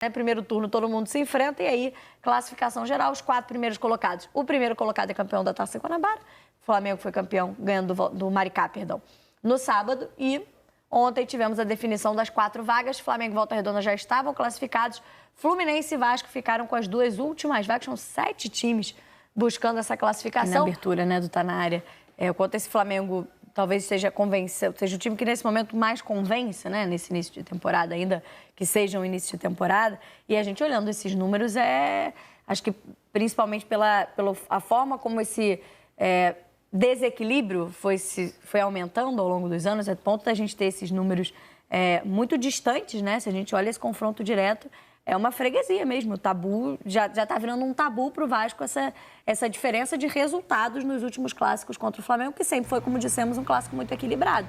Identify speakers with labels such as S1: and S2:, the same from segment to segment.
S1: Primeiro turno todo mundo se enfrenta e aí classificação geral, os 4 primeiros colocados. O primeiro colocado é campeão da Taça Guanabara, o Flamengo foi campeão ganhando do Maricá, perdão, no sábado, e ontem tivemos a definição das 4 vagas, Flamengo e Volta Redonda já estavam classificados, Fluminense e Vasco ficaram com as 2 últimas vagas, são 7 times buscando essa classificação. E na abertura, né, do Tá Na Área, quanto esse Flamengo talvez seja o time que nesse momento mais convence, né, nesse início de temporada, ainda que seja um início de temporada. E a gente olhando esses números, acho que principalmente pela forma como esse desequilíbrio foi aumentando ao longo dos anos, é ponto da gente ter esses números muito distantes, né? Se a gente olha esse confronto direto, é uma freguesia mesmo. O tabu já está virando um tabu para o Vasco essa diferença de resultados nos últimos clássicos contra o Flamengo, que sempre foi, como dissemos, um clássico muito equilibrado.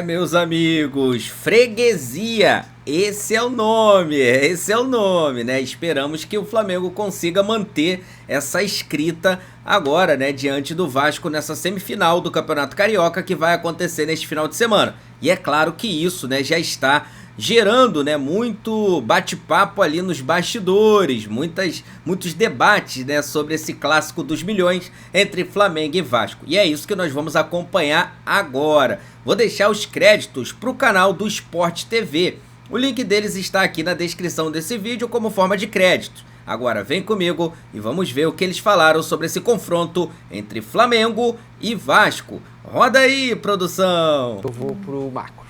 S2: Meus amigos, freguesia, esse é o nome, né? Esperamos que o Flamengo consiga manter essa escrita agora, né, diante do Vasco nessa semifinal do Campeonato Carioca que vai acontecer neste final de semana. E é claro que isso, né, já está gerando, né, muito bate-papo ali nos bastidores, muitos debates, né, sobre esse clássico dos milhões entre Flamengo e Vasco. E é isso que nós vamos acompanhar agora. Vou deixar os créditos para o canal do Sport TV. O link deles está aqui na descrição desse vídeo como forma de crédito. Agora vem comigo e vamos ver o que eles falaram sobre esse confronto entre Flamengo e Vasco. Roda aí, produção!
S3: Eu vou pro macro.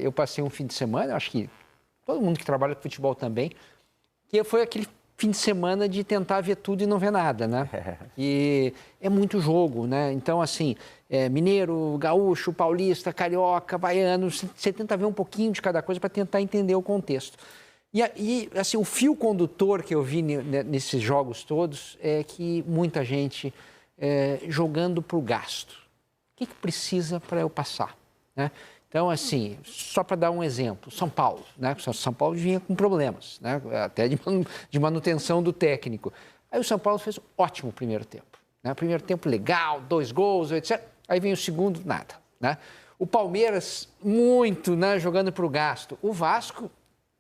S3: Eu passei um fim de semana, acho que todo mundo que trabalha com futebol também, que foi aquele fim de semana de tentar ver tudo e não ver nada, né? E é muito jogo, né? Então, assim, mineiro, gaúcho, paulista, carioca, baiano, você tenta ver um pouquinho de cada coisa para tentar entender o contexto. E assim, o fio condutor que eu vi nesses jogos todos é que muita gente jogando para o gasto. O que precisa para eu passar, né? Então, assim, só para dar um exemplo, São Paulo, né? São Paulo vinha com problemas, né? Até de manutenção do técnico. Aí o São Paulo fez um ótimo primeiro tempo, né? Primeiro tempo legal, 2 gols, etc. Aí vem o segundo, nada, né? O Palmeiras, muito, né? Jogando para o gasto. O Vasco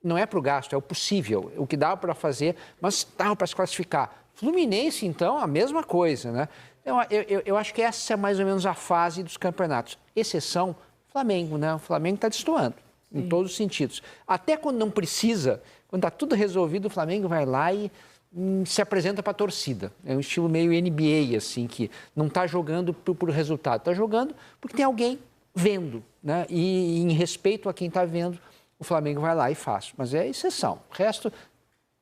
S3: não é para o gasto, é o possível, o que dava para fazer, mas dava para se classificar. Fluminense, então, a mesma coisa, né? Eu acho que essa é mais ou menos a fase dos campeonatos. Exceção Flamengo, né? O Flamengo está destoando, em todos os sentidos. Até quando não precisa, quando está tudo resolvido, o Flamengo vai lá e se apresenta para a torcida. É um estilo meio NBA, assim, que não está jogando por resultado, está jogando porque tem alguém vendo, né? E em respeito a quem está vendo, o Flamengo vai lá e faz. Mas é exceção. O resto,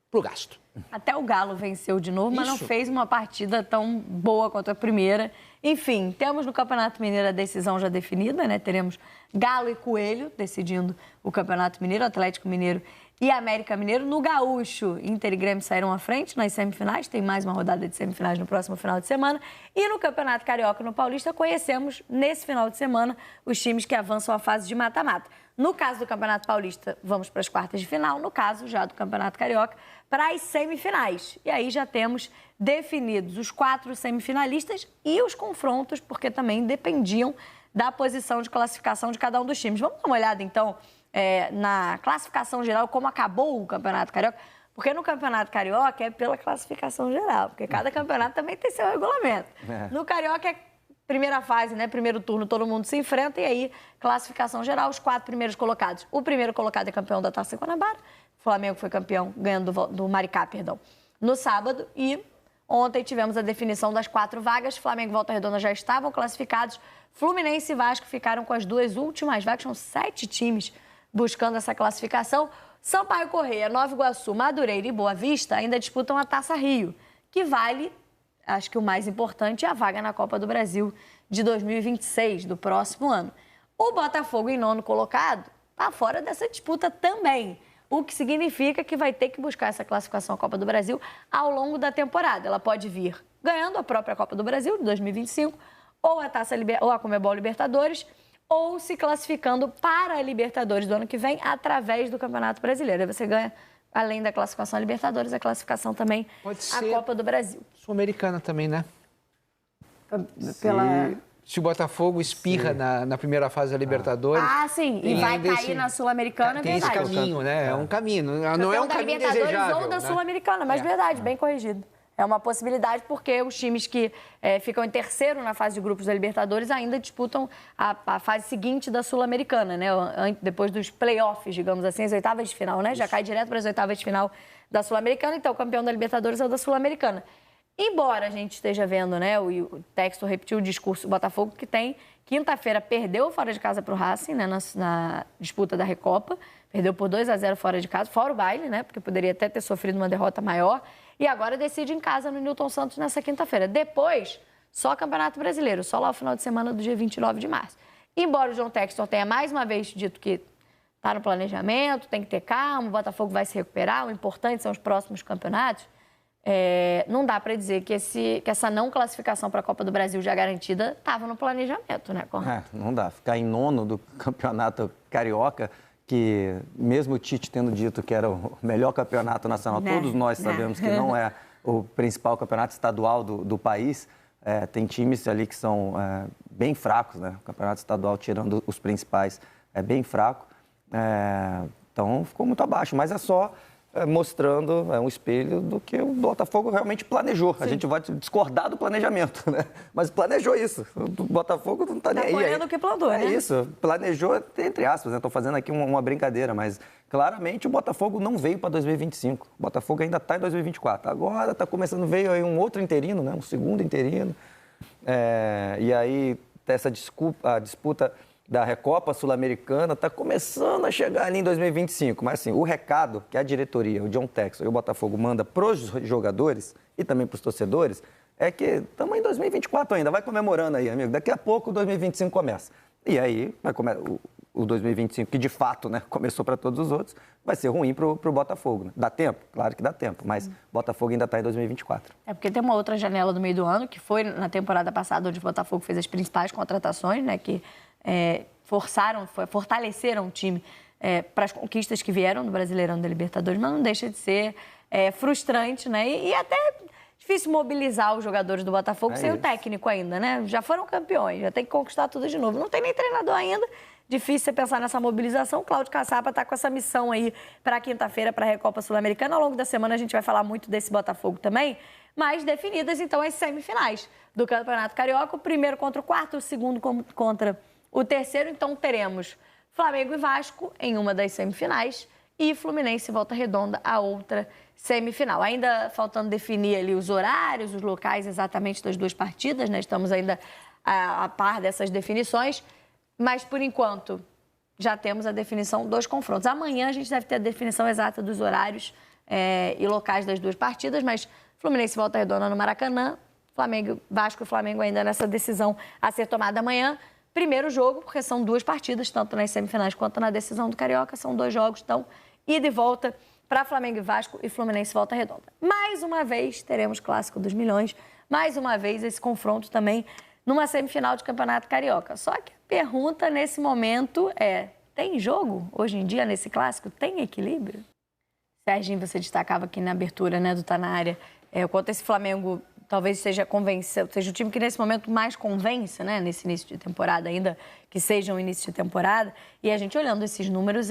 S3: pro gasto.
S1: Até o Galo venceu de novo, mas não fez uma partida tão boa quanto a primeira. Enfim, temos no Campeonato Mineiro a decisão já definida, né? Teremos Galo e Coelho decidindo o Campeonato Mineiro, Atlético Mineiro e América Mineiro. No Gaúcho, Inter e Grêmio saíram à frente nas semifinais. Tem mais uma rodada de semifinais no próximo final de semana. E no Campeonato Carioca e no Paulista, conhecemos nesse final de semana os times que avançam à fase de mata-mata. No caso do Campeonato Paulista, vamos para as quartas de final. No caso, já do Campeonato Carioca, para as semifinais. E aí já temos definidos os 4 semifinalistas e os confrontos, porque também dependiam da posição de classificação de cada um dos times. Vamos dar uma olhada, então, na classificação geral, como acabou o Campeonato Carioca. Porque no Campeonato Carioca é pela classificação geral, porque cada campeonato também tem seu regulamento. No Carioca é primeira fase, né? Primeiro turno, todo mundo se enfrenta e aí classificação geral, os 4 primeiros colocados. O primeiro colocado é campeão da Taça Guanabara, o Flamengo foi campeão ganhando do Maricá, perdão, no sábado. E ontem tivemos a definição das 4 vagas, Flamengo e Volta Redonda já estavam classificados, Fluminense e Vasco ficaram com as 2 últimas vagas, são 7 times buscando essa classificação. Sampaio Corrêa, Nova Iguaçu, Madureira e Boa Vista ainda disputam a Taça Rio, que vale, acho que o mais importante é a vaga na Copa do Brasil de 2026, do próximo ano. O Botafogo, em 9º colocado, está fora dessa disputa também, o que significa que vai ter que buscar essa classificação à Copa do Brasil ao longo da temporada. Ela pode vir ganhando a própria Copa do Brasil de 2025, ou a Conmebol Libertadores, ou se classificando para a Libertadores do ano que vem através do Campeonato Brasileiro. Aí você ganha, além da classificação à Libertadores, a classificação também à Copa do Brasil.
S3: Sul-Americana também, né? se o Botafogo espirra na primeira fase da Libertadores...
S1: sim, e vai cair na Sul-Americana, é verdade.
S3: Tem esse caminho, né? É um caminho, não é um caminho desejável.
S1: Ou da Sul-Americana, mas verdade, bem corrigido. É uma possibilidade porque os times que ficam em terceiro na fase de grupos da Libertadores ainda disputam a fase seguinte da Sul-Americana, né? Depois dos playoffs, digamos assim, as oitavas de final, né? Já cai direto para as oitavas de final da Sul-Americana, então o campeão da Libertadores é o da Sul-Americana. Embora a gente esteja vendo, né, o Textor repetiu o discurso do Botafogo, que tem, quinta-feira, perdeu fora de casa para o Racing, né, na disputa da Recopa, perdeu por 2-0 fora de casa, fora o baile, né, porque poderia até ter sofrido uma derrota maior, e agora decide em casa no Newton Santos nessa quinta-feira. Depois, só Campeonato Brasileiro, só lá o final de semana do dia 29 de março. Embora o John Textor tenha mais uma vez dito que está no planejamento, tem que ter calma, o Botafogo vai se recuperar, o importante são os próximos campeonatos, não dá para dizer que essa não classificação para a Copa do Brasil já garantida estava no planejamento, né, Conrado?
S4: Não dá. Ficar em nono do Campeonato Carioca, que mesmo o Tite tendo dito que era o melhor campeonato nacional, todos nós sabemos que não é o principal campeonato estadual do país. Tem times ali que são bem fracos, né? O campeonato estadual, tirando os principais, é bem fraco. Então, ficou muito abaixo, mas é só mostrando um espelho do que o Botafogo realmente planejou. Sim. A gente vai discordar do planejamento, né? Mas planejou isso. O Botafogo não está nem aí.
S1: Colhendo o que plantou, né?
S4: É isso. Planejou, entre aspas, né? Estou fazendo aqui uma brincadeira, mas claramente o Botafogo não veio para 2025. O Botafogo ainda está em 2024. Agora está começando, veio aí um outro interino, né? Um segundo interino. E aí, essa disputa da Recopa Sul-Americana está começando a chegar ali em 2025. Mas, assim, o recado que a diretoria, o John Textor e o Botafogo manda para os jogadores e também para os torcedores é que estamos em 2024 ainda. Vai comemorando aí, amigo. Daqui a pouco o 2025 começa. E aí, o 2025, que de fato, né, começou para todos os outros, vai ser ruim para o Botafogo. Né? Dá tempo? Claro que dá tempo, mas o Botafogo ainda está em 2024.
S1: Porque tem uma outra janela do meio do ano, que foi na temporada passada, onde o Botafogo fez as principais contratações, né, que fortaleceram o time para as conquistas que vieram do Brasileirão da Libertadores, mas não deixa de ser frustrante, né? E até difícil mobilizar os jogadores do Botafogo sem o técnico ainda, né? Já foram campeões, já tem que conquistar tudo de novo. Não tem nem treinador ainda. Difícil você pensar nessa mobilização. Cláudio Caçapa está com essa missão aí para quinta-feira, para a Recopa Sul-Americana. Ao longo da semana a gente vai falar muito desse Botafogo também, mas definidas então as semifinais do Campeonato Carioca. O primeiro contra o quarto, o segundo contra o terceiro. Então teremos Flamengo e Vasco em uma das semifinais e Fluminense e Volta Redonda a outra semifinal. Ainda faltando definir ali os horários, os locais exatamente das duas partidas, né? Estamos ainda a par dessas definições. Mas, por enquanto, já temos a definição dos confrontos. Amanhã a gente deve ter a definição exata dos horários e locais das duas partidas, mas Fluminense e Volta Redonda no Maracanã, Vasco e Flamengo ainda nessa decisão a ser tomada amanhã. Primeiro jogo, porque são duas partidas, tanto nas semifinais quanto na decisão do Carioca, são dois jogos, então, ida e volta para Flamengo e Vasco e Fluminense e Volta Redonda. Mais uma vez, teremos Clássico dos Milhões, mais uma vez esse confronto também numa semifinal de Campeonato Carioca. Só que a pergunta nesse momento tem jogo hoje em dia nesse clássico? Tem equilíbrio? Serginho, você destacava aqui na abertura, né, do Tá Na Área, o quanto esse Flamengo talvez seja o time que nesse momento mais convence, né, nesse início de temporada, ainda que seja um início de temporada. E a gente olhando esses números,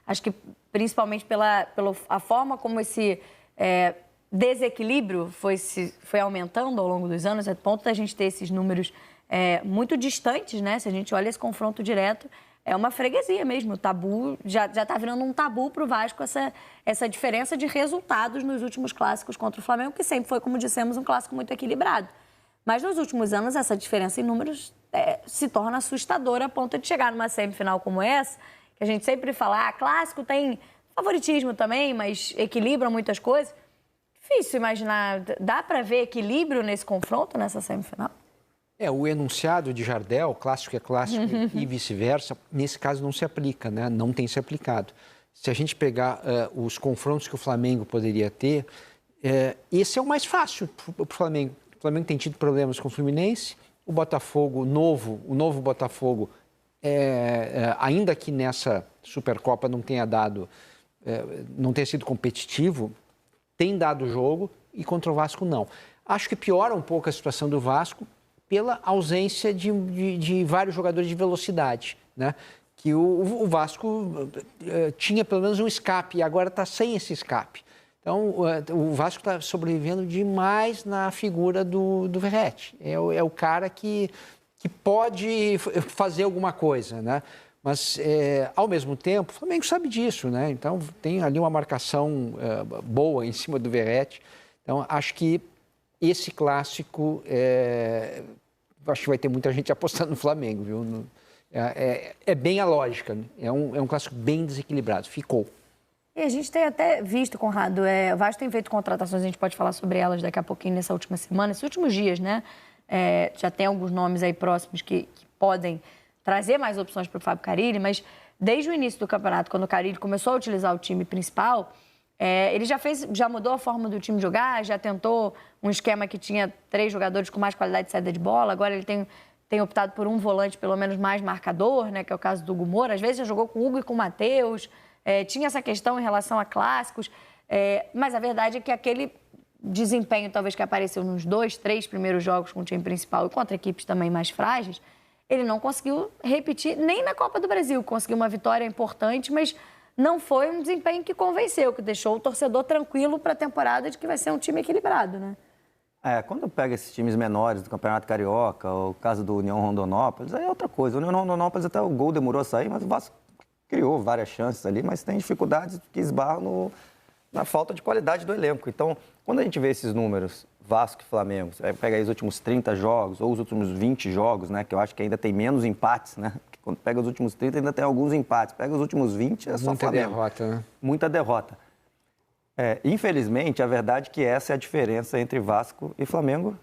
S1: acho que principalmente pela forma como esse desequilíbrio foi aumentando ao longo dos anos, a ponto da gente ter esses números muito distantes, né? Se a gente olha esse confronto direto, é uma freguesia mesmo. O tabu já está virando um tabu para o Vasco essa diferença de resultados nos últimos clássicos contra o Flamengo, que sempre foi, como dissemos, um clássico muito equilibrado. Mas nos últimos anos, essa diferença em números se torna assustadora a ponto de chegar numa semifinal como essa, que a gente sempre fala, clássico tem favoritismo também, mas equilibra muitas coisas. Difícil imaginar. Dá para ver equilíbrio nesse confronto, nessa semifinal?
S3: O enunciado de Jardel, clássico é clássico e vice-versa, nesse caso não se aplica, né? Não tem se aplicado. Se a gente pegar os confrontos que o Flamengo poderia ter, esse é o mais fácil para o Flamengo. O Flamengo tem tido problemas com o Fluminense, o Botafogo, o novo Botafogo, ainda que nessa Supercopa não tenha sido competitivo, tem dado jogo e contra o Vasco não. Acho que piora um pouco a situação do Vasco pela ausência de vários jogadores de velocidade, né? Que o Vasco tinha pelo menos um escape e agora está sem esse escape. Então, o Vasco está sobrevivendo demais na figura do Verratti. É o cara que pode fazer alguma coisa, né? Mas, ao mesmo tempo, o Flamengo sabe disso, né? Então, tem ali uma marcação boa em cima do Verratti. Então, acho que esse clássico, acho que vai ter muita gente apostando no Flamengo, viu? É bem a lógica, né? É um clássico bem desequilibrado, ficou.
S1: E a gente tem até visto, Conrado, o Vasco tem feito contratações, a gente pode falar sobre elas daqui a pouquinho nessa última semana, esses últimos dias, né? Já tem alguns nomes aí próximos que podem trazer mais opções para o Fábio Carille, mas desde o início do campeonato, quando o Carille começou a utilizar o time principal, ele já mudou a forma do time jogar, já tentou um esquema que tinha 3 jogadores com mais qualidade de saída de bola, agora ele tem optado por um volante pelo menos mais marcador, né? Que é o caso do Hugo Moura, às vezes já jogou com o Hugo e com o Matheus. Tinha essa questão em relação a clássicos, mas a verdade é que aquele desempenho talvez que apareceu nos 2, 3 primeiros jogos com o time principal e contra equipes também mais frágeis, ele não conseguiu repetir nem na Copa do Brasil. Conseguiu uma vitória importante, mas não foi um desempenho que convenceu, que deixou o torcedor tranquilo para a temporada de que vai ser um time equilibrado, né?
S4: Quando pega esses times menores do Campeonato Carioca, o caso do União Rondonópolis, aí é outra coisa. O União Rondonópolis até o gol demorou a sair, mas o Vasco criou várias chances ali, mas tem dificuldades que esbarram na falta de qualidade do elenco. Então, quando a gente vê esses números, Vasco e Flamengo, você pega aí os últimos 30 jogos ou os últimos 20 jogos, né, que eu acho que ainda tem menos empates, né? Porque quando pega os últimos 30 ainda tem alguns empates. Pega os últimos 20, é só
S3: muita
S4: Flamengo.
S3: Derrota, né?
S4: Muita derrota. Infelizmente, a verdade é que essa é a diferença entre Vasco e Flamengo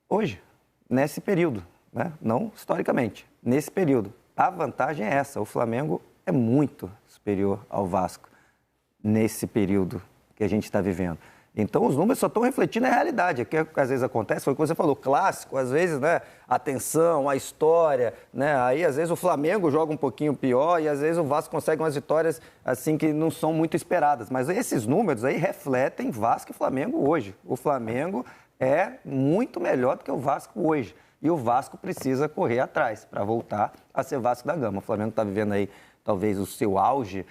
S4: hoje, nesse período, né? Não historicamente, nesse período. A vantagem é essa, o Flamengo é muito superior ao Vasco nesse período que a gente está vivendo. Então, os números só estão refletindo a realidade. O que às vezes acontece foi o que você falou, clássico, às vezes, né, a tensão, a história, né, aí às vezes o Flamengo joga um pouquinho pior e às vezes o Vasco consegue umas vitórias assim que não são muito esperadas. Mas esses números aí refletem Vasco e Flamengo hoje. O Flamengo é muito melhor do que o Vasco hoje. E o Vasco precisa correr atrás para voltar a ser Vasco da Gama. O Flamengo está vivendo aí talvez o seu auge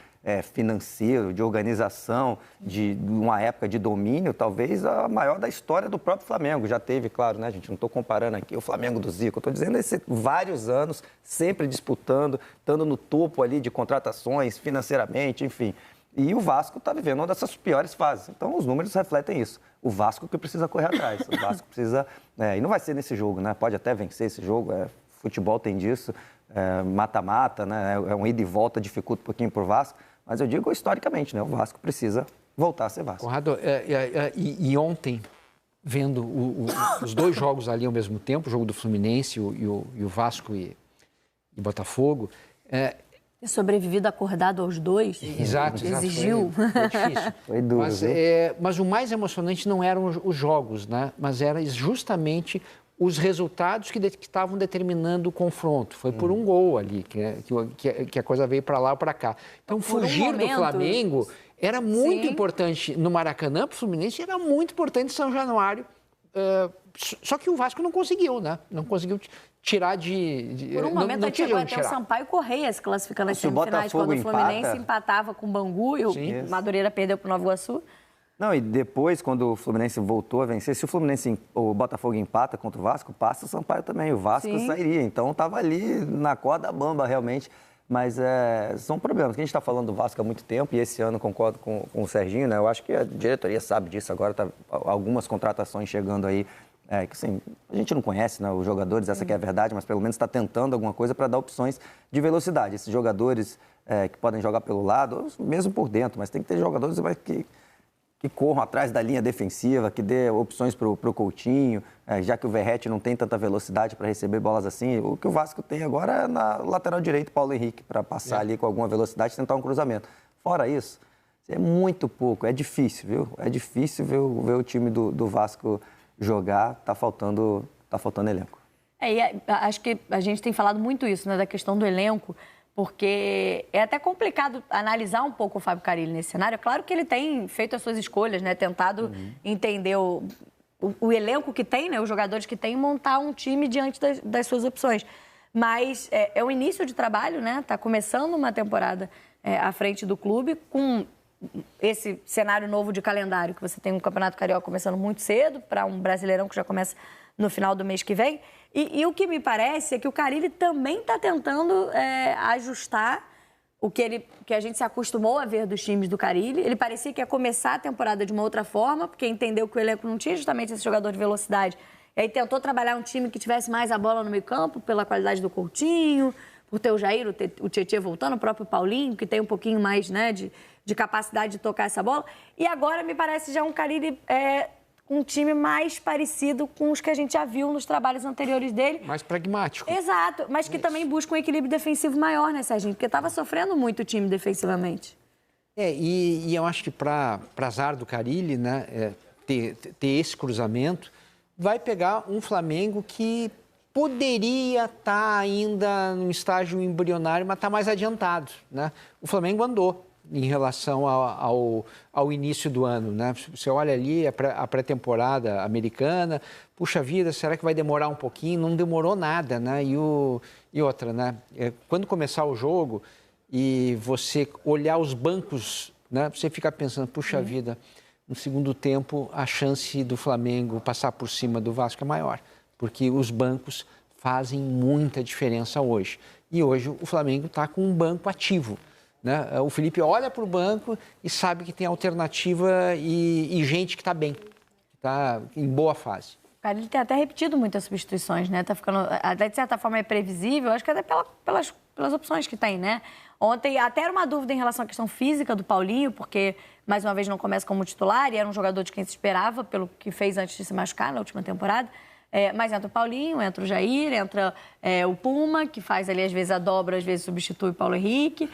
S4: financeiro, de organização, de uma época de domínio, talvez a maior da história do próprio Flamengo. Já teve, claro, né, gente? Não estou comparando aqui o Flamengo do Zico, eu estou dizendo vários anos, sempre disputando, estando no topo ali de contratações, financeiramente, enfim. E o Vasco está vivendo uma dessas piores fases. Então, os números refletem isso. O Vasco que precisa correr atrás. O Vasco precisa... e não vai ser nesse jogo, né? Pode até vencer esse jogo. Futebol tem disso. Mata-mata, né? É um ida e volta, dificulta um pouquinho para o Vasco. Mas eu digo historicamente, né? O Vasco precisa voltar a ser Vasco.
S3: Conrado, e ontem, vendo os 2 jogos ali ao mesmo tempo, o jogo do Fluminense e o Vasco e Botafogo...
S1: Ter sobrevivido acordado aos 2.
S3: Exato.
S1: Exigiu.
S3: Foi difícil.
S4: Foi duro,
S3: mas o mais emocionante não eram os jogos, né? Mas eram justamente os resultados que estavam determinando o confronto. Foi por um gol ali que a coisa veio para lá ou para cá. Então, fugir do Flamengo era muito importante no Maracanã, para o Fluminense, era muito importante em São Januário. Só que o Vasco não conseguiu, né? Não conseguiu tirar
S1: Por um momento, a gente chegou até o Sampaio Correia se classificando nas semifinais, quando o Fluminense empatava com o Bangu e o Madureira perdeu para o Nova Iguaçu.
S4: Não, e depois, quando o Fluminense voltou a vencer, se o Botafogo empata contra o Vasco, passa o Sampaio também, o Vasco sairia. Então, estava ali na corda bamba, realmente. Mas são problemas. A gente está falando do Vasco há muito tempo e esse ano concordo com o Serginho, né? Eu acho que a diretoria sabe disso. Agora tá algumas contratações chegando aí, que assim, a gente não conhece, né, os jogadores, essa que é a verdade, mas pelo menos está tentando alguma coisa para dar opções de velocidade. Esses jogadores que podem jogar pelo lado, mesmo por dentro, mas tem que ter jogadores que corram atrás da linha defensiva, que dê opções para o Coutinho, já que o Verratti não tem tanta velocidade para receber bolas assim. O que o Vasco tem agora é na lateral direito, Paulo Henrique, para passar ali com alguma velocidade e tentar um cruzamento. Fora isso, é muito pouco, é difícil, viu? É difícil ver o time do Vasco jogar, tá faltando elenco.
S1: Acho que a gente tem falado muito isso, né, da questão do elenco, porque é até complicado analisar um pouco o Fábio Carille nesse cenário. É claro que ele tem feito as suas escolhas, né? Tentado entender o elenco que tem, né, os jogadores que tem, montar um time diante das suas opções. Mas é o início de trabalho, né? Está começando uma temporada à frente do clube com esse cenário novo de calendário, que você tem um Campeonato Carioca começando muito cedo, para um Brasileirão que já começa no final do mês que vem. E o que me parece é que o Carille também está tentando ajustar o que a gente se acostumou a ver dos times do Carille. Ele parecia que ia começar a temporada de uma outra forma, porque entendeu que o elenco não tinha justamente esse jogador de velocidade. E aí tentou trabalhar um time que tivesse mais a bola no meio campo, pela qualidade do Coutinho, por ter o Jair, o Tietê voltando, o próprio Paulinho, que tem um pouquinho mais, né, de capacidade de tocar essa bola. E agora me parece já um Carille um time mais parecido com os que a gente já viu nos trabalhos anteriores dele.
S3: Mais pragmático.
S1: Exato, mas que também busca um equilíbrio defensivo maior, né, Serginho? Porque estava sofrendo muito o time defensivamente.
S3: E eu acho que para azar do Carille, né, ter esse cruzamento, vai pegar um Flamengo que poderia estar ainda no estágio embrionário, mas está mais adiantado, né? O Flamengo andou em relação ao início do ano, né? Você olha ali a pré-temporada americana, puxa vida, será que vai demorar um pouquinho? Não demorou nada, né? E outra, né? Quando começar o jogo e você olhar os bancos, né? Você fica pensando, puxa vida, no segundo tempo a chance do Flamengo passar por cima do Vasco é maior, porque os bancos fazem muita diferença hoje. E hoje o Flamengo está com um banco ativo, né? O Felipe olha para o banco e sabe que tem alternativa e gente que está bem, que está em boa fase.
S1: Cara, ele tem até repetido muitas substituições, né? Tá ficando, até de certa forma é previsível, acho que até pelas opções que tem, né? Ontem até era uma dúvida em relação à questão física do Paulinho, porque mais uma vez não começa como titular e era um jogador de quem se esperava pelo que fez antes de se machucar na última temporada. Mas entra o Paulinho, entra o Jair, entra o Puma, que faz ali às vezes a dobra, às vezes substitui o Paulo Henrique.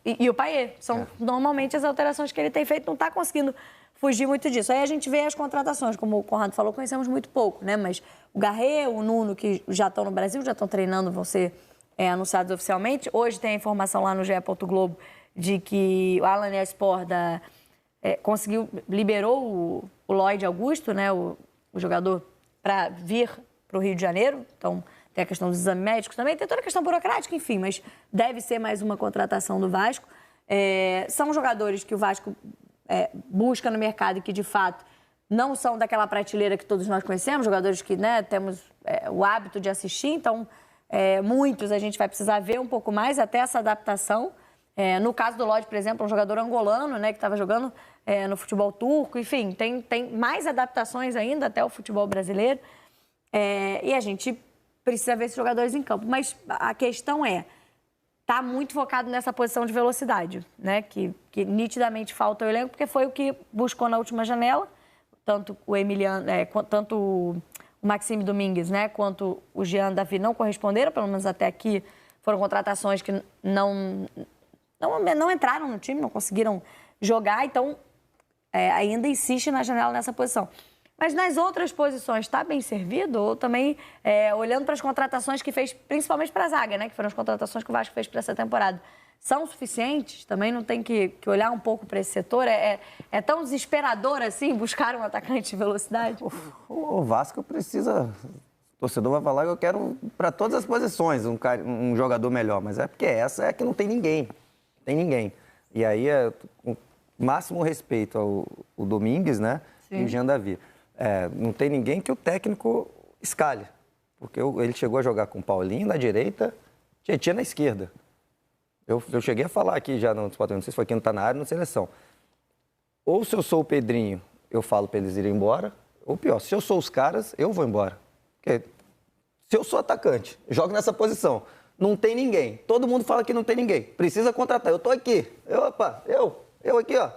S1: E o Payet. São normalmente as alterações que ele tem feito, não está conseguindo fugir muito disso. Aí a gente vê as contratações, como o Conrado falou, conhecemos muito pouco, né? Mas o Garré, o Nuno, que já estão no Brasil, já estão treinando, vão ser anunciados oficialmente. Hoje tem a informação lá no GE. Globo de que o Alan Espor liberou o Lloyd Augusto, né? O jogador, para vir para o Rio de Janeiro. Então, tem a questão dos exames médicos também, tem toda a questão burocrática, enfim, mas deve ser mais uma contratação do Vasco. São jogadores que o Vasco busca no mercado e que, de fato, não são daquela prateleira que todos nós conhecemos, jogadores que, né, temos o hábito de assistir, então, muitos a gente vai precisar ver um pouco mais até essa adaptação. No caso do Lloyd, por exemplo, um jogador angolano, né, que estava jogando no futebol turco, enfim, tem mais adaptações ainda até o futebol brasileiro. E a gente precisa ver esses jogadores em campo. Mas a questão está muito focado nessa posição de velocidade, né, que nitidamente falta o elenco, porque foi o que buscou na última janela, tanto o Emiliano, tanto o Maxime Domingues, né, quanto o Jean Davi não corresponderam, pelo menos até aqui foram contratações que não entraram no time, não conseguiram jogar, então ainda insiste na janela nessa posição. Mas nas outras posições está bem servido? Ou também, olhando para as contratações que fez, principalmente para a zaga, né, que foram as contratações que o Vasco fez para essa temporada, são suficientes? Também não tem que olhar um pouco para esse setor? É tão desesperador assim buscar um atacante de velocidade?
S4: O Vasco precisa... O torcedor vai falar que eu quero para todas as posições um jogador melhor, mas é porque essa é que não tem ninguém. Tem ninguém. E aí, com máximo respeito ao Domingues, né? Sim. E o Jean Davi. Não tem ninguém que o técnico escalhe. Porque ele chegou a jogar com o Paulinho na direita, Tietê na esquerda. Eu cheguei a falar aqui já no Sport, não sei se foi aqui, não está na área, na seleção. Ou se eu sou o Pedrinho, eu falo para eles irem embora, ou pior, se eu sou os caras, eu vou embora. Porque se eu sou atacante, jogo nessa posição, não tem ninguém, todo mundo fala que não tem ninguém, precisa contratar, eu tô aqui, eu aqui, ó,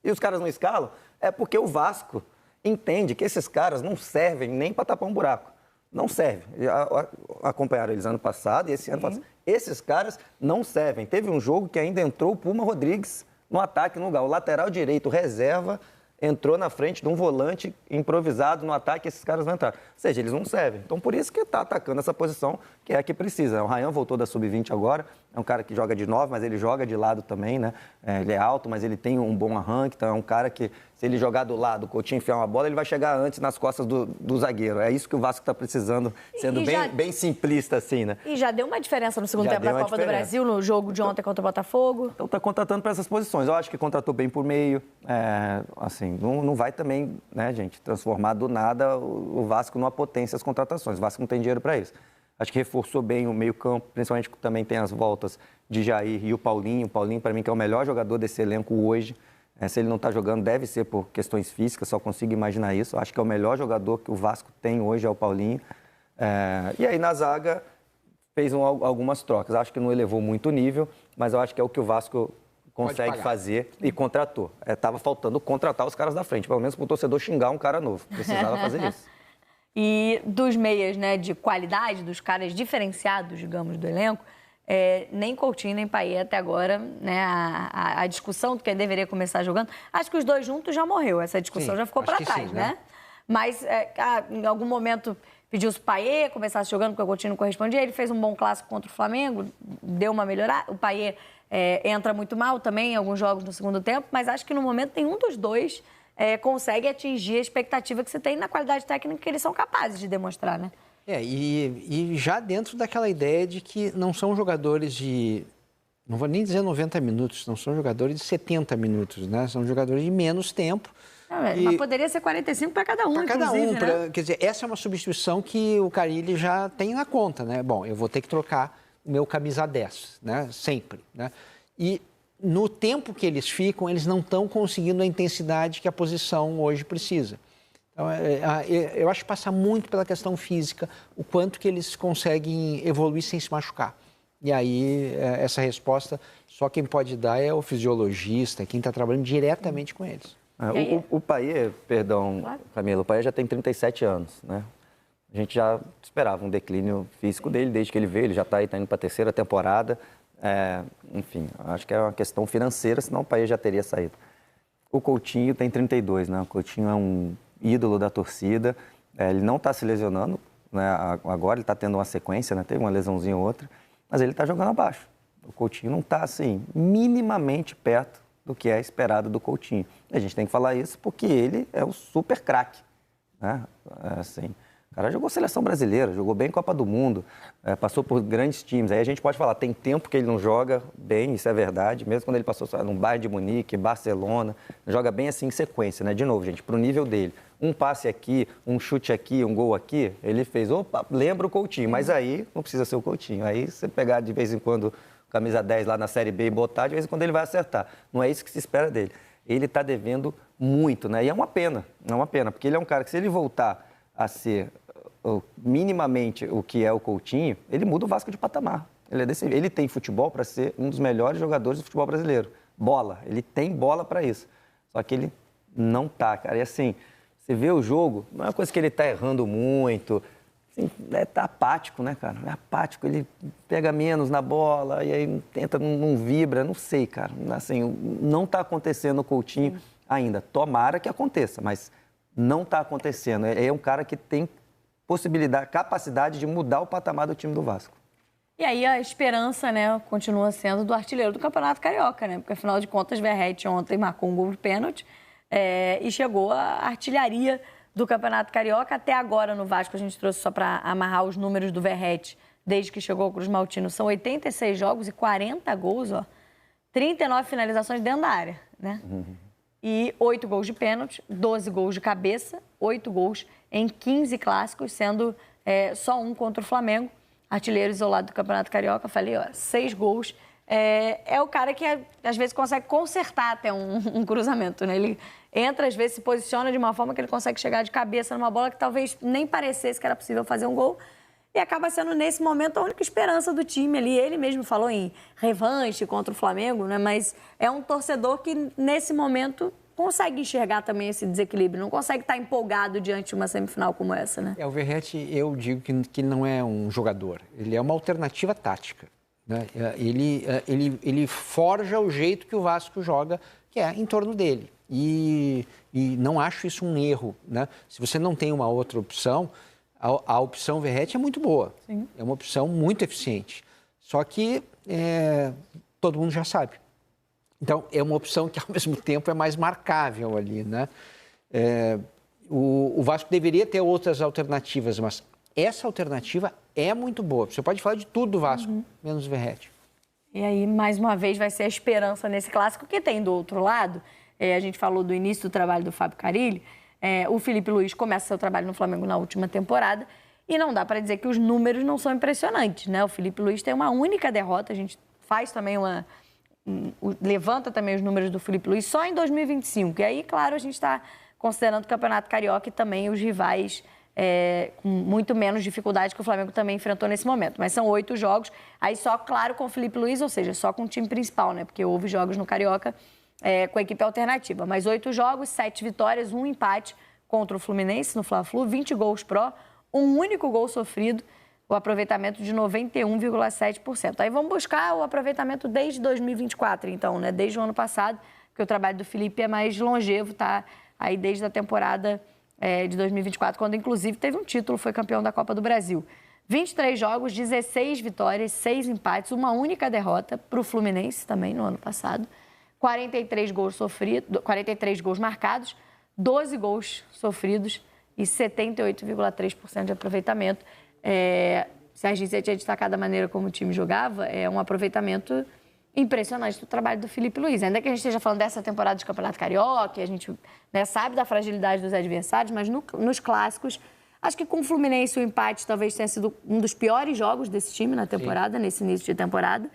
S4: e os caras não escalam, é porque o Vasco entende que esses caras não servem nem para tapar um buraco, não servem. Acompanharam eles ano passado e esse ano passado. Esses caras não servem. Teve um jogo que ainda entrou o Puma Rodrigues no ataque no lugar, o lateral direito, reserva, entrou na frente de um volante improvisado no ataque, esses caras não entraram. Ou seja, eles não servem. Então, por isso que está atacando essa posição, que é a que precisa. O Ryan voltou da Sub-20 agora, é um cara que joga de 9, mas ele joga de lado também, né? Ele é alto, mas ele tem um bom arranque, então é um cara que, se ele jogar do lado, o Coutinho enfiar uma bola, ele vai chegar antes nas costas do zagueiro. É isso que o Vasco está precisando, sendo bem simplista assim, né?
S1: E já deu uma diferença no segundo tempo da Copa do Brasil, no jogo de ontem contra o Botafogo.
S4: Então está contratando para essas posições. Eu acho que contratou bem por meio. Assim, não vai também, né, gente, transformar do nada o Vasco numa potência as contratações. O Vasco não tem dinheiro para isso. Acho que reforçou bem o meio-campo, principalmente também tem as voltas de Jair e o Paulinho. O Paulinho, para mim, que é o melhor jogador desse elenco hoje. Se ele não está jogando, deve ser por questões físicas, só consigo imaginar isso. Acho que é o melhor jogador que o Vasco tem hoje, é o Paulinho. E aí, na zaga, fez algumas trocas. Acho que não elevou muito o nível, mas eu acho que é o que o Vasco consegue fazer e contratou. Estava faltando contratar os caras da frente, pelo menos para o torcedor xingar um cara novo. Precisava fazer isso.
S1: E dos meias, né, de qualidade, dos caras diferenciados, digamos, do elenco, nem Coutinho, nem Payet até agora, né, a discussão do que deveria começar jogando, acho que os dois juntos já morreu, essa discussão já ficou para trás, né? Mas em algum momento pediu-se o Payet, começasse jogando porque o Coutinho não correspondia, ele fez um bom clássico contra o Flamengo, deu uma melhorada, o Payet entra muito mal também em alguns jogos no segundo tempo, mas acho que no momento nenhum dos dois consegue atingir a expectativa que você tem na qualidade técnica que eles são capazes de demonstrar, né?
S3: E já dentro daquela ideia de que não são jogadores de, não vou nem dizer 90 minutos, não são jogadores de 70 minutos, né? São jogadores de menos tempo.
S1: Mas poderia ser 45 para cada um,
S3: para cada um,
S1: né?
S3: Quer dizer, essa é uma substituição que o Carille já tem na conta, né? Bom, eu vou ter que trocar o meu camisa 10, né? Sempre, né? E no tempo que eles ficam, eles não estão conseguindo a intensidade que a posição hoje precisa. Então, eu acho que passa muito pela questão física, o quanto que eles conseguem evoluir sem se machucar. E aí, essa resposta, só quem pode dar é o fisiologista, quem está trabalhando diretamente com eles.
S4: O Payet, perdão, Camila, o Payet já tem 37 anos, né? A gente já esperava um declínio físico dele desde que ele veio, ele já está indo para a terceira temporada. Enfim, acho que é uma questão financeira, senão o Payet já teria saído. O Coutinho tem 32, né? O Coutinho é um ídolo da torcida, ele não está se lesionando, né? Agora ele está tendo uma sequência, né? Teve uma lesãozinha ou outra, mas ele está jogando abaixo. O Coutinho não está, assim, minimamente perto do que é esperado do Coutinho. E a gente tem que falar isso porque ele é um super craque, né? Assim, o cara jogou seleção brasileira, jogou bem Copa do Mundo, passou por grandes times. Aí a gente pode falar, tem tempo que ele não joga bem, isso é verdade, mesmo quando ele passou no Bayern de Munique, Barcelona, joga bem assim em sequência, né? De novo, gente, pro nível dele. Um passe aqui, um chute aqui, um gol aqui, ele fez, opa, lembra o Coutinho, mas aí não precisa ser o Coutinho. Aí você pegar de vez em quando camisa 10 lá na Série B e botar, de vez em quando ele vai acertar. Não é isso que se espera dele. Ele está devendo muito, né? E é uma pena, porque ele é um cara que, se ele voltar a ser minimamente o que é o Coutinho, ele muda o Vasco de patamar. Ele tem futebol para ser um dos melhores jogadores do futebol brasileiro. Bola, ele tem bola para isso. Só que ele não tá, cara. E assim, você vê o jogo, não é uma coisa que ele tá errando muito, assim, tá apático, né, cara? É apático, ele pega menos na bola e aí tenta, não vibra, não sei, cara. Assim, não tá acontecendo o Coutinho ainda. Tomara que aconteça, mas não tá acontecendo. É um cara que tem capacidade de mudar o patamar do time do Vasco.
S1: E aí a esperança, né, continua sendo do artilheiro do Campeonato Carioca, né? Porque, afinal de contas, Verratti ontem marcou um gol de pênalti e chegou a artilharia do Campeonato Carioca. Até agora, no Vasco, a gente trouxe só para amarrar os números do Verratti, desde que chegou ao Cruz Maltino. São 86 jogos e 40 gols, 39 finalizações dentro da área, né? E 8 gols de pênalti, 12 gols de cabeça, 8 gols em 15 clássicos, sendo só um contra o Flamengo. Artilheiro isolado do Campeonato Carioca, falei, 6 gols. É o cara que, às vezes, consegue consertar até um cruzamento, né? Ele entra, às vezes, se posiciona de uma forma que ele consegue chegar de cabeça numa bola que talvez nem parecesse que era possível fazer um gol. E acaba sendo, nesse momento, a única esperança do time ali. Ele mesmo falou em revanche contra o Flamengo, né? Mas é um torcedor que, nesse momento, consegue enxergar também esse desequilíbrio. Não consegue estar empolgado diante de uma semifinal como essa, né?
S3: O Verratti, eu digo que não é um jogador. Ele é uma alternativa tática, né? Ele forja o jeito que o Vasco joga, que é em torno dele. e não acho isso um erro, né? Se você não tem uma outra opção, a opção Verratti é muito boa. Sim. É uma opção muito eficiente. Só que todo mundo já sabe. Então, é uma opção que, ao mesmo tempo, é mais marcável ali, né? O Vasco deveria ter outras alternativas, mas essa alternativa é muito boa. Você pode falar de tudo do Vasco, menos o Verratti.
S1: E aí, mais uma vez, vai ser a esperança nesse clássico que tem do outro lado. A gente falou do início do trabalho do Fábio Carille. O Felipe Luiz começa seu trabalho no Flamengo na última temporada e não dá para dizer que os números não são impressionantes, né? O Felipe Luiz tem uma única derrota, a gente faz também levanta também os números do Felipe Luiz só em 2025. E aí, claro, a gente está considerando o Campeonato Carioca e também os rivais com muito menos dificuldade que o Flamengo também enfrentou nesse momento. Mas são 8 jogos, aí só, claro, com o Felipe Luiz, ou seja, só com o time principal, né? Porque houve jogos no Carioca com a equipe alternativa. Mas 8 jogos, 7 vitórias, 1 empate contra o Fluminense no Fla-Flu, 20 gols pró, um único gol sofrido, o aproveitamento de 91,7%. Aí vamos buscar o aproveitamento desde 2024, então, né? Desde o ano passado, porque o trabalho do Felipe é mais longevo, tá? Aí desde a temporada de 2024, quando inclusive teve um título, foi campeão da Copa do Brasil. 23 jogos, 16 vitórias, 6 empates, uma única derrota para o Fluminense também no ano passado. 43 gols sofridos, 43 gols marcados, 12 gols sofridos e 78,3% de aproveitamento. Se a gente tinha destacado a maneira como o time jogava, é um aproveitamento impressionante do trabalho do Felipe Luiz. Ainda que a gente esteja falando dessa temporada de Campeonato Carioca, a gente sabe da fragilidade dos adversários, mas nos clássicos, acho que com o Fluminense o empate talvez tenha sido um dos piores jogos desse time na temporada, nesse início de temporada.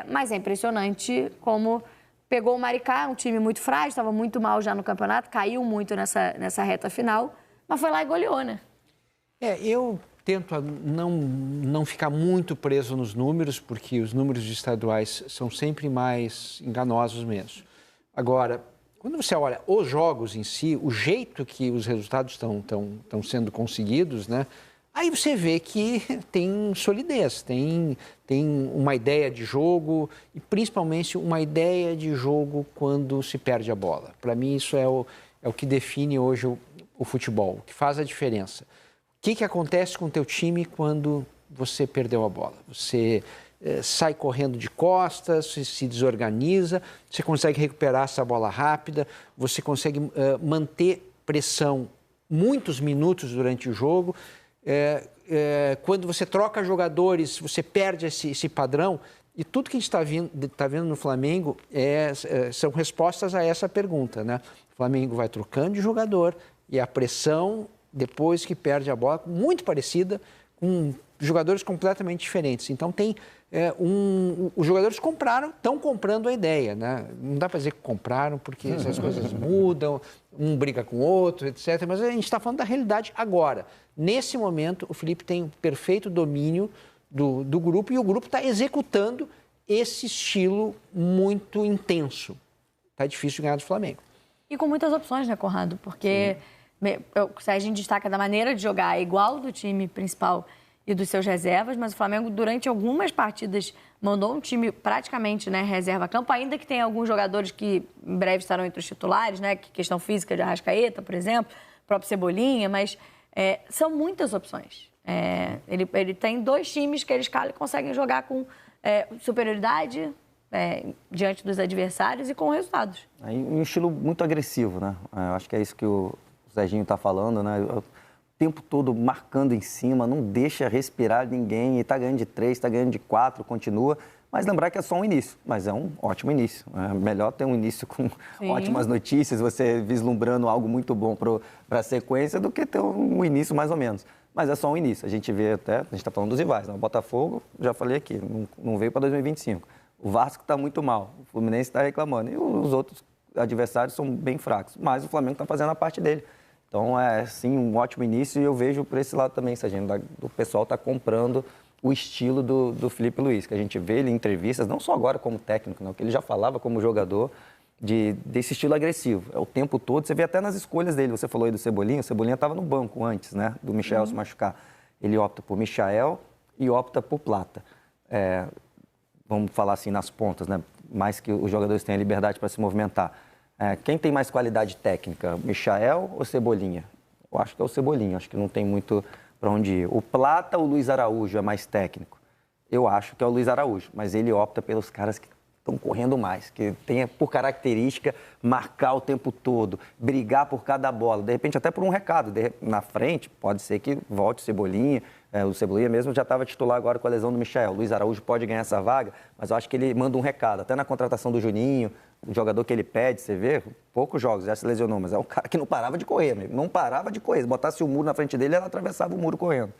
S1: Mas é impressionante como pegou o Maricá, um time muito frágil, estava muito mal já no campeonato, caiu muito nessa reta final, mas foi lá e goleou, né?
S3: Eu tento não ficar muito preso nos números, porque os números estaduais são sempre mais enganosos mesmo. Agora, quando você olha os jogos em si, o jeito que os resultados estão sendo conseguidos, né? Aí você vê que tem solidez, tem uma ideia de jogo e principalmente uma ideia de jogo quando se perde a bola. Para mim isso é o que define hoje o futebol, o que faz a diferença. O que acontece com o teu time quando você perdeu a bola? Você sai correndo de costas, se desorganiza, você consegue recuperar essa bola rápida, você consegue manter pressão muitos minutos durante o jogo. Quando você troca jogadores, você perde esse padrão. E tudo que a gente está vendo no Flamengo são respostas a essa pergunta, né? O Flamengo vai trocando de jogador e a pressão, depois que perde a bola, muito parecida, com jogadores completamente diferentes. Então, os jogadores estão comprando a ideia, né? Não dá para dizer que compraram, porque essas coisas mudam, um briga com o outro, etc. Mas a gente está falando da realidade agora. Nesse momento, o Felipe tem um perfeito domínio do grupo e o grupo está executando esse estilo muito intenso. Está difícil ganhar do Flamengo.
S1: E com muitas opções, né, Conrado? Porque se a gente destaca da maneira de jogar igual do time principal e dos seus reservas, mas o Flamengo, durante algumas partidas, mandou um time praticamente, né, reserva-campo, ainda que tenha alguns jogadores que em breve estarão entre os titulares, né, questão física de Arrascaeta, por exemplo, o próprio Cebolinha, mas são muitas opções. Ele tem 2 times que ele escala e conseguem jogar com superioridade diante dos adversários e com resultados.
S4: Um estilo muito agressivo, né? Eu acho que é isso que o Serginho está falando, né? O tempo todo marcando em cima, não deixa respirar ninguém, e está ganhando de 3, está ganhando de 4, continua. Mas lembrar que é só um início, mas é um ótimo início. É melhor ter um início com ótimas notícias, você vislumbrando algo muito bom para a sequência, do que ter um início mais ou menos. Mas é só um início. A gente vê até, a gente está falando dos rivais, né? O Botafogo, já falei aqui, não veio para 2025. O Vasco está muito mal, o Fluminense está reclamando. E os outros adversários são bem fracos, mas o Flamengo está fazendo a parte dele. Então, sim, um ótimo início, e eu vejo por esse lado também, Serginho, o pessoal está comprando o estilo do Felipe Luiz, que a gente vê ele em entrevistas, não só agora como técnico, não, que ele já falava como jogador, desse estilo agressivo. É o tempo todo, você vê até nas escolhas dele, você falou aí do Cebolinha, o Cebolinha estava no banco antes, né, do Michael se machucar. Ele opta por Michael e opta por Plata. Vamos falar assim, nas pontas, né, mais que os jogadores tenham liberdade para se movimentar. Quem tem mais qualidade técnica, Michael ou Cebolinha? Eu acho que é o Cebolinha, acho que não tem muito para onde ir. O Plata ou o Luiz Araújo é mais técnico? Eu acho que é o Luiz Araújo, mas ele opta pelos caras que estão correndo mais, que tem por característica marcar o tempo todo, brigar por cada bola, de repente até por um recado. Na frente, pode ser que volte o Cebolinha, o Cebolinha mesmo já estava titular agora com a lesão do Michael. O Luiz Araújo pode ganhar essa vaga, mas eu acho que ele manda um recado, até na contratação do Juninho, o jogador que ele pede, você vê, poucos jogos, já se lesionou, mas é um cara que não parava de correr, amigo. Não parava de correr. Se botasse o muro na frente dele, ela atravessava o muro correndo.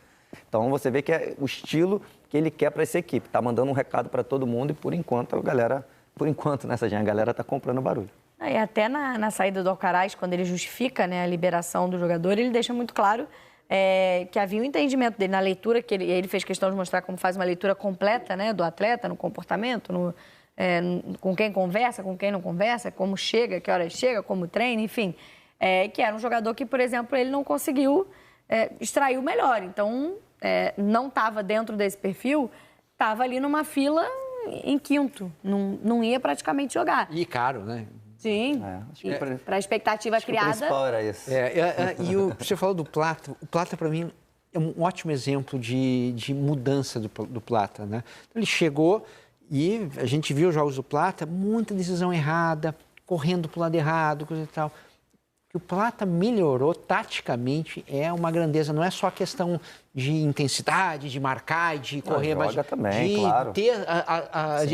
S4: Então você vê que é o estilo que ele quer para essa equipe. Tá mandando um recado para todo mundo e por enquanto a galera, a galera tá comprando barulho.
S1: E até na saída do Alcaraz, quando ele justifica, né, a liberação do jogador, ele deixa muito claro que havia um entendimento dele na leitura, que ele fez questão de mostrar como faz uma leitura completa, né, do atleta, no comportamento, com quem conversa, com quem não conversa, como chega, que hora chega, como treina, enfim. Que era um jogador que, por exemplo, ele não conseguiu extrair o melhor. Então, não estava dentro desse perfil, estava ali numa fila em quinto. Não ia praticamente jogar.
S3: E caro, né?
S1: Sim, para a expectativa criada.
S4: O principal era isso.
S3: Você falou do Plata. O Plata, para mim, é um ótimo exemplo de mudança do Plata, né? Ele chegou e a gente viu os jogos do Plata, muita decisão errada, correndo para o lado errado, coisa e tal. Que o Plata melhorou taticamente é uma grandeza. Não é só questão de intensidade, de marcar, de correr, mas
S4: também,
S3: de
S4: claro.
S3: ter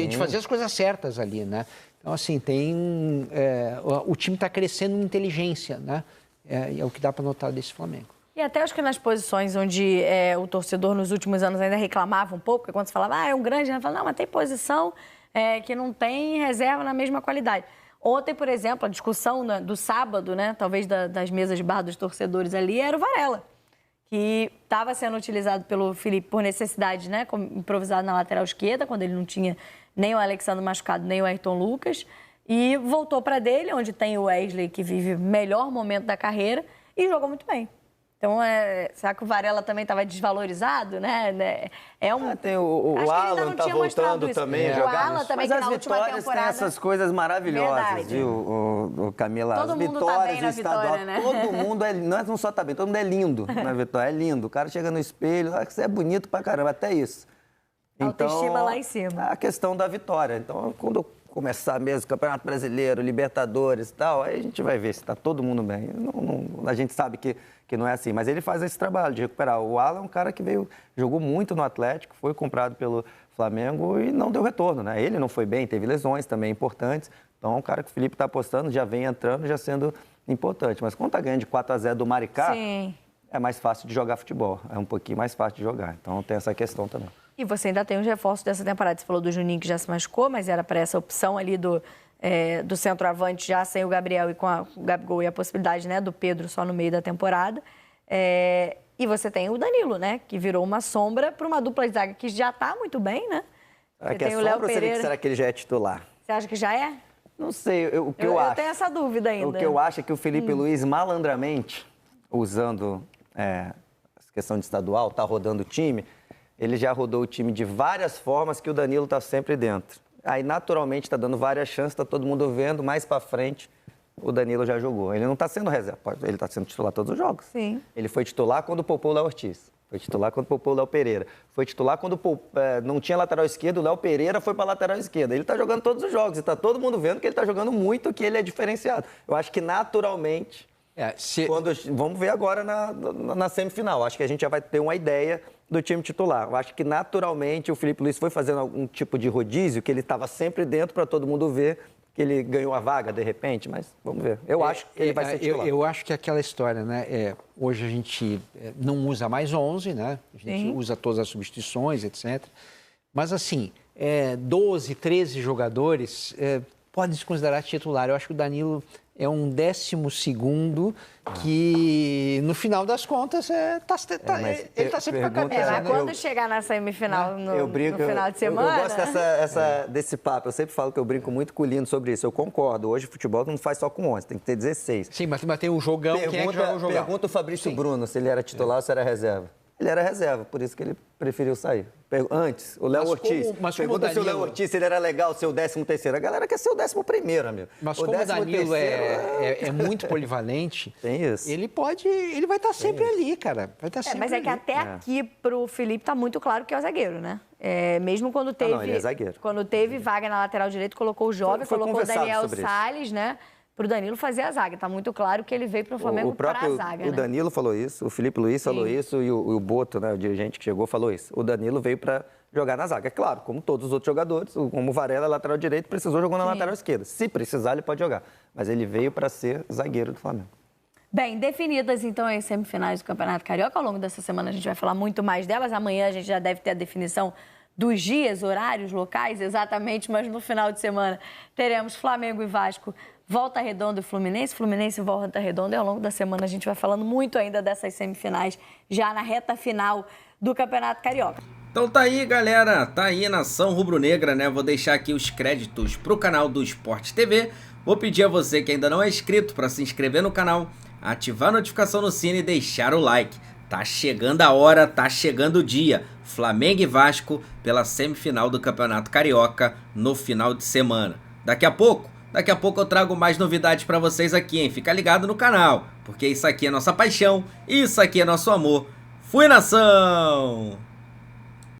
S3: de fazer as coisas certas ali, né? Então, assim, o time está crescendo em inteligência, né? É o que dá para notar desse Flamengo.
S1: E até acho que nas posições onde o torcedor nos últimos anos ainda reclamava um pouco, porque quando se falava, é um grande, ele falava, não, mas tem posição que não tem reserva na mesma qualidade. Ontem, por exemplo, a discussão do sábado, né, talvez das mesas de bar dos torcedores ali, era o Varela, que estava sendo utilizado pelo Felipe por necessidade, né, como improvisado na lateral esquerda, quando ele não tinha nem o Alexandre machucado, nem o Ayrton Lucas, e voltou para dele, onde tem o Wesley, que vive o melhor momento da carreira, e jogou muito bem. Então, será que o Varela também estava desvalorizado, né?
S4: Tem o Alan tá voltando também.
S1: O Alan também,
S4: mas
S1: que na última temporada...
S4: tem essas coisas maravilhosas,
S1: verdade.
S4: Viu, Camila?
S1: Todo
S4: as
S1: mundo
S4: vitórias
S1: tá bem na vitória, né?
S4: Todo mundo não só tá bem, todo mundo é lindo na vitória, é lindo. O cara chega no espelho, você é bonito pra caramba, até isso.
S1: Autoestima lá em cima.
S4: A questão da vitória. Então, quando começar mesmo, Campeonato Brasileiro, Libertadores e tal, aí a gente vai ver se tá todo mundo bem. A gente sabe que não é assim, mas ele faz esse trabalho de recuperar. O Alan é um cara que jogou muito no Atlético, foi comprado pelo Flamengo e não deu retorno, né? Ele não foi bem, teve lesões também importantes. Então, é um cara que o Felipe está apostando, já vem entrando, já sendo importante. Mas quando tá ganhando de 4-0 do Maricá,
S1: sim,
S4: é mais fácil de jogar futebol. É um pouquinho mais fácil de jogar. Então, tem essa questão também.
S1: E você ainda tem os reforços dessa temporada. Você falou do Juninho, que já se machucou, mas era para essa opção ali do centroavante, já sem o Gabriel e com o Gabigol, e a possibilidade, né, do Pedro só no meio da temporada. E você tem o Danilo, né, que virou uma sombra para uma dupla de zaga que já está muito bem, né?
S4: Será que é sombra ou será que ele já é titular?
S1: Você acha que já é?
S4: Não sei, o que eu acho...
S1: Eu tenho essa dúvida ainda.
S4: O que eu acho é que o Felipe Luiz, malandramente, usando essa questão de estadual, está rodando o time, ele já rodou o time de várias formas que o Danilo está sempre dentro. Aí, naturalmente, está dando várias chances, está todo mundo vendo, mais para frente, o Danilo já jogou. Ele não está sendo reserva, ele está sendo titular todos os jogos.
S1: Sim.
S4: Ele foi titular quando poupou o Léo Ortiz. Foi titular quando poupou o Léo Pereira. Foi titular quando não tinha lateral esquerdo, o Léo Pereira foi para a lateral esquerda. Ele está jogando todos os jogos e está todo mundo vendo que ele está jogando muito, que ele é diferenciado. Eu acho que, naturalmente, vamos ver agora na semifinal. Acho que a gente já vai ter uma ideia do time titular. Eu acho que, naturalmente, o Felipe Luiz foi fazendo algum tipo de rodízio, que ele estava sempre dentro para todo mundo ver que ele ganhou a vaga, de repente, mas vamos ver. Eu acho que ele vai ser titular.
S3: Eu acho que aquela história, né? Hoje a gente não usa mais 11, né? A gente usa todas as substituições, etc. Mas, assim, 12, 13 jogadores podem se considerar titular. Eu acho que o Danilo é um 12º que, no final das contas, ele está sempre com a cabeça.
S1: Mas quando chegar na semifinal, no final de semana...
S4: Eu gosto desse papo. Eu sempre falo que eu brinco muito com o Lino sobre isso. Eu concordo. Hoje o futebol não faz só com 11, tem que ter 16.
S3: Sim, mas tem o jogão. Quem é que joga o jogão?
S4: Pergunta o Fabrício Bruno se ele era titular ou se era reserva. ele era reserva, por isso que ele preferiu sair. Antes, o Léo Ortiz. Pergunta se o Léo Ortiz ele era legal ser o 13º. A galera quer ser o 11º, amigo.
S3: Mas como o Danilo é muito polivalente,
S4: tem isso.
S3: Ele vai estar sempre ali, cara. Vai estar sempre
S1: mas é que até aqui pro Felipe tá muito claro que é o zagueiro, né? Mesmo quando teve.
S4: Não, ele é zagueiro.
S1: Quando teve vaga na lateral direito, colocou o jovem, colocou o Daniel Salles, né? Pro Danilo fazer a zaga. Tá muito claro que ele veio pro Flamengo para a zaga, né?
S4: O Danilo falou isso, o Felipe Luiz falou isso e o Boto, né, o dirigente que chegou, falou isso. O Danilo veio para jogar na zaga. É claro, como todos os outros jogadores, como o Varela, lateral direito, precisou jogar na lateral esquerda. Se precisar, ele pode jogar. Mas ele veio para ser zagueiro do Flamengo.
S1: Bem, definidas então as semifinais do Campeonato Carioca. Ao longo dessa semana a gente vai falar muito mais delas. Amanhã a gente já deve ter a definição dos dias, horários, locais, exatamente, mas no final de semana teremos Flamengo e Vasco, Volta Redonda e Fluminense e Volta Redonda. E ao longo da semana a gente vai falando muito ainda dessas semifinais, já na reta final do Campeonato Carioca.
S2: Então tá aí, galera, tá aí Nação Rubro-Negra, né? Vou deixar aqui os créditos pro canal do Sport TV. Vou pedir a você que ainda não é inscrito para se inscrever no canal, ativar a notificação no sino e deixar o like. Tá chegando a hora, tá chegando o dia. Flamengo e Vasco pela semifinal do Campeonato Carioca no final de semana. Daqui a pouco eu trago mais novidades pra vocês aqui, hein? Fica ligado no canal, porque isso aqui é nossa paixão, isso aqui é nosso amor. Fui, nação!